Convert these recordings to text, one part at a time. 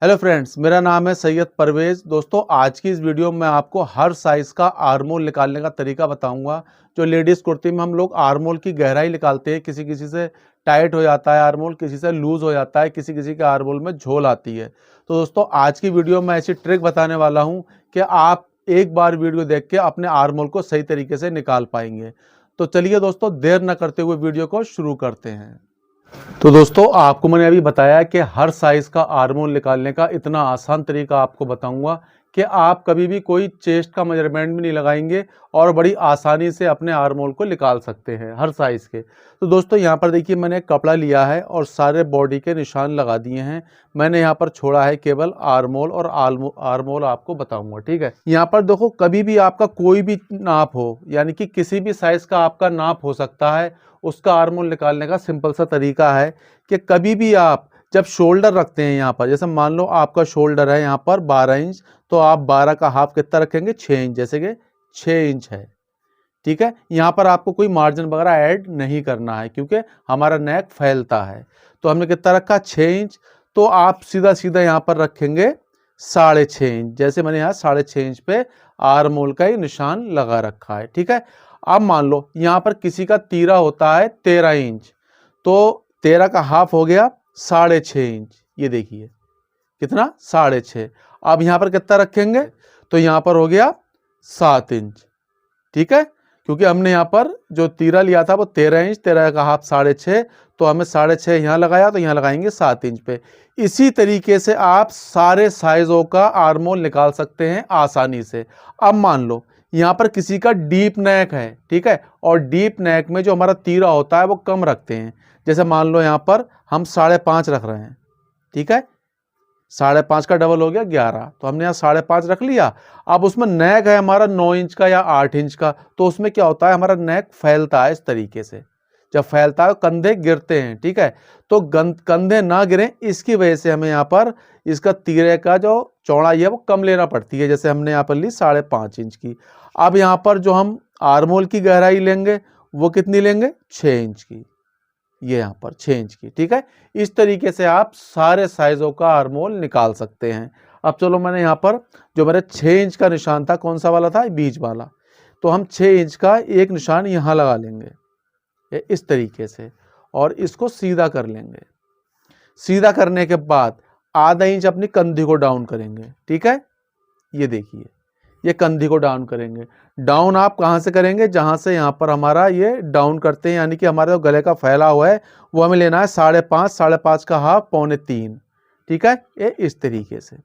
Hello friends, मेरा नाम है सैयद परवेज़। दोस्तों, आज की इस वीडियो में आपको हर साइज़ का आर्म होल निकालने का तरीका बताऊंगा। जो लेडीज़ कुर्ती में हम लोग आर्म होल की गहराई निकालते हैं, किसी किसी से टाइट हो जाता है आर्म होल, किसी से लूज़ हो जाता है, किसी किसी के आर्म होल में झोल आती है। तो दोस्तों, आज की वीडियो में ऐसी ट्रिक बताने वाला हूँ कि आप एक बार वीडियो देख के अपने आर्म होल को सही तरीके से निकाल पाएंगे। तो चलिए दोस्तों, देर न करते हुए वीडियो को शुरू करते हैं। तो दोस्तों, आपको मैंने अभी बताया कि हर साइज़ का आर्म होल निकालने का इतना आसान तरीका आपको बताऊंगा कि आप कभी भी कोई चेस्ट का मेजरमेंट भी नहीं लगाएंगे और बड़ी आसानी से अपने आर्म होल को निकाल सकते हैं हर साइज़ के। तो दोस्तों, यहाँ पर देखिए, मैंने कपड़ा लिया है और सारे बॉडी के निशान लगा दिए हैं। मैंने यहाँ पर छोड़ा है केवल आर्म होल और आर्म होल आपको बताऊंगा, ठीक है। यहाँ पर देखो, कभी भी आपका कोई भी नाप हो, यानी कि किसी भी साइज़ का आपका नाप हो सकता है, उसका आर्म होल निकालने का सिंपल सा तरीका है कि कभी भी आप जब शोल्डर रखते हैं यहाँ पर, जैसे मान लो आपका शोल्डर है यहाँ पर 12 इंच, तो आप 12 का हाफ कितना रखेंगे, 6 इंच, जैसे कि 6 इंच है, ठीक है। यहाँ पर आपको कोई मार्जिन वगैरह ऐड नहीं करना है क्योंकि हमारा नेक फैलता है। तो हमने कितना रखा, 6 इंच। तो आप सीधा सीधा यहाँ पर रखेंगे 6.5 इंच, जैसे मैंने यहाँ 6.5 इंच पे आर्म होल का ही निशान लगा रखा है, ठीक है। अब मान लो यहाँ पर किसी का तीरा होता है 13 इंच, तो 13 का हाफ हो गया 6.5 इंच। ये देखिए कितना, 6.5। अब यहाँ पर कितना रखेंगे, तो यहाँ पर हो गया 7 इंच, ठीक है। क्योंकि हमने यहाँ पर जो तीरा लिया था वो 13 इंच, 13 का हाफ 6.5, तो हमें 6.5 यहाँ लगाया, तो यहाँ लगाएंगे 7 इंच पे। इसी तरीके से आप सारे साइजों का आर्म होल निकाल सकते हैं आसानी से। अब मान लो यहाँ पर किसी का डीप नेक है, ठीक है, और डीप नेक में जो हमारा तीरा होता है वो कम रखते हैं। जैसे मान लो यहाँ पर हम 5.5 रख रहे हैं, ठीक है। 5.5 का डबल हो गया 11, तो हमने यहाँ 5.5 रख लिया। अब उसमें नेक है हमारा 9 इंच का या 8 इंच का, तो उसमें क्या होता है, हमारा नेक फैलता है इस तरीके से। जब फैलता है कंधे गिरते हैं, ठीक है। तो कंधे ना गिरें, इसकी वजह से हमें यहाँ पर इसका तीरे का जो चौड़ाई है वो कम लेना पड़ती है। जैसे हमने यहाँ पर ली 5.5 इंच की। अब यहाँ पर जो हम आर्म होल की गहराई लेंगे वो कितनी लेंगे, 6 इंच की। ये यहाँ पर 6 इंच की, ठीक है। इस तरीके से आप सारे साइजों का आर्म होल निकाल सकते हैं। अब चलो, मैंने यहाँ पर जो मेरे 6 इंच का निशान था, कौन सा वाला था, बीच वाला, तो हम 6 इंच का एक निशान यहाँ लगा लेंगे इस तरीके से, और इसको सीधा कर लेंगे। सीधा करने के बाद आधा इंच अपनी कंधी को डाउन करेंगे, ठीक है। ये देखिए, ये कंधी को डाउन करेंगे। डाउन आप कहाँ से करेंगे, जहाँ से यहाँ पर हमारा ये डाउन करते हैं, यानी कि हमारे जो गले का फैला हुआ है वो हमें लेना है 5.5, 5.5 का हाफ 2.25, ठीक है। ये इस तरीके से,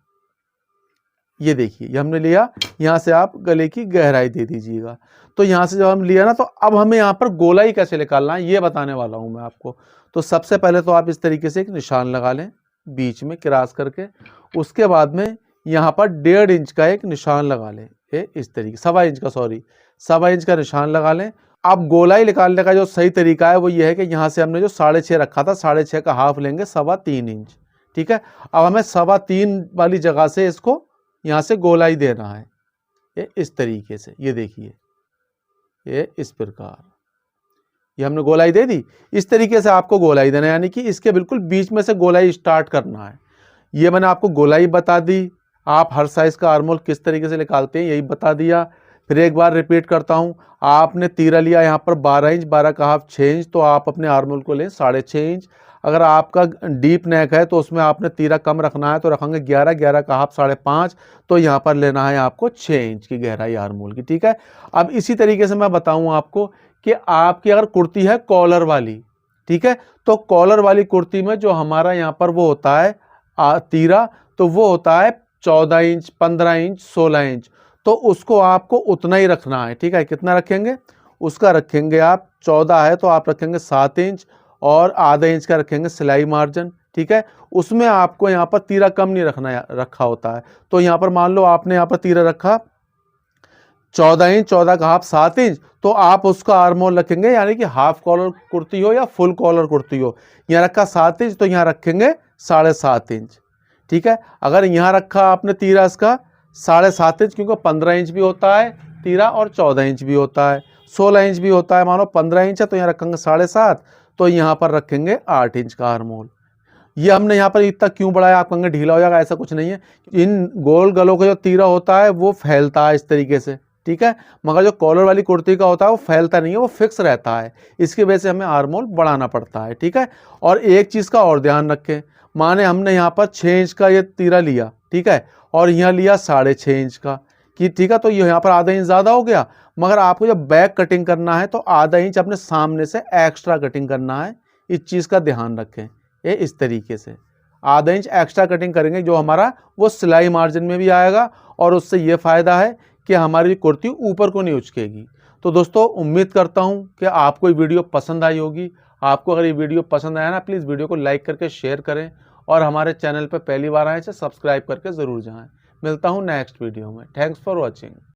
ये देखिए, ये हमने लिया। यहाँ से आप गले की गहराई दे दीजिएगा। तो यहाँ से जब हम लिया ना, तो अब हमें यहाँ पर गोलाई कैसे निकालना है ये बताने वाला हूँ मैं आपको। तो सबसे पहले तो आप इस तरीके से एक निशान लगा लें बीच में क्रॉस करके। उसके बाद में यहाँ पर 1.5 इंच का एक निशान लगा लें, ये इस तरीके, 1.25 इंच का, सॉरी, 1.25 इंच का निशान लगा लें। अब गोलाई निकालने का जो सही तरीका है वो ये है कि यहाँ से हमने जो 6.5 रखा था, 6.5 का हाफ लेंगे 3.25 इंच, ठीक है। अब हमें 3.25 वाली जगह से इसको यहाँ से गोलाई देना है, ये इस तरीके से। ये देखिए, ये इस प्रकार, ये हमने गोलाई दे दी। इस तरीके से आपको गोलाई देना है, यानी कि इसके बिल्कुल बीच में से गोलाई स्टार्ट करना है। ये मैंने आपको गोलाई बता दी। आप हर साइज़ का आर्म होल किस तरीके से निकालते हैं यही बता दिया। फिर एक बार रिपीट करता हूँ। आपने तीरा लिया यहाँ पर 12 इंच, 12 का हाफ 6 इंच, तो आप अपने आर्म होल को लें 6.5 इंच। अगर आपका डीप नेक है तो उसमें आपने तीरा कम रखना है, तो रखेंगे 11, 11 का हाफ 5.5, तो यहाँ पर लेना है आपको 6 इंच की गहराई आर्म होल की, ठीक है। अब इसी तरीके से मैं बताऊँ आपको कि आपकी अगर कुर्ती है कॉलर वाली, ठीक है, तो कॉलर वाली कुर्ती में जो हमारा यहाँ पर वो होता है तीरा, तो वो होता है 14 इंच, 15 इंच, 16 इंच, तो उसको आपको उतना ही रखना है, ठीक है। कितना रखेंगे, उसका रखेंगे आप 14 है तो आप रखेंगे 7 इंच, और आधा इंच का रखेंगे सिलाई मार्जिन, ठीक है। उसमें आपको यहाँ पर तीरा कम नहीं रखा होता है। तो यहाँ पर मान लो आपने यहाँ पर तीरा रखा 14 इंच, 14 का हाफ 7 इंच, तो आप उसका आर्म होल रखेंगे, यानी कि हाफ कॉलर कुर्ती हो या फुल कॉलर कुर्ती हो, यहाँ रखा 7 इंच, तो यहाँ रखेंगे 7.5 इंच, ठीक है। अगर यहाँ रखा आपने तीरा इसका 7.5 इंच, क्योंकि 15 इंच भी होता है तीरा और 14 इंच भी होता है, 16 इंच भी होता है। मानो 15 इंच है तो यहाँ रखेंगे 7.5, तो यहाँ पर रखेंगे 8 इंच का आर्म होल। ये हमने यहाँ पर इतना क्यों बढ़ाया, आप कहेंगे ढीला हो जाएगा, ऐसा कुछ नहीं है। इन गोल गलों का जो तीरा होता है वो फैलता है इस तरीके से, ठीक है, मगर जो कॉलर वाली कुर्ती का होता है वो फैलता नहीं है, वो फिक्स रहता है। इसकी वजह से हमें आर्म होल बढ़ाना पड़ता है, ठीक है। और एक चीज़ का और ध्यान रखें, माने हमने यहाँ पर 6 इंच का ये तीरा लिया, ठीक है, और यहाँ लिया 6.5 इंच का, कि ठीक है, तो ये यहाँ पर आधा इंच ज़्यादा हो गया, मगर आपको जब बैक कटिंग करना है तो आधा इंच अपने सामने से एक्स्ट्रा कटिंग करना है। इस चीज़ का ध्यान रखें। ये इस तरीके से आधा इंच एक्स्ट्रा कटिंग करेंगे, जो हमारा वो सिलाई मार्जिन में भी आएगा, और उससे ये फ़ायदा है कि हमारी कुर्ती ऊपर को नहीं उचकेगी। तो दोस्तों, उम्मीद करता हूँ कि आपको ये वीडियो पसंद आई होगी। आपको अगर ये वीडियो पसंद आया ना, प्लीज़ वीडियो को लाइक करके शेयर करें, और हमारे चैनल पर पहली बार आए तो सब्सक्राइब करके ज़रूर जाएँ। मिलता हूँ नेक्स्ट वीडियो में। Thanks for watching.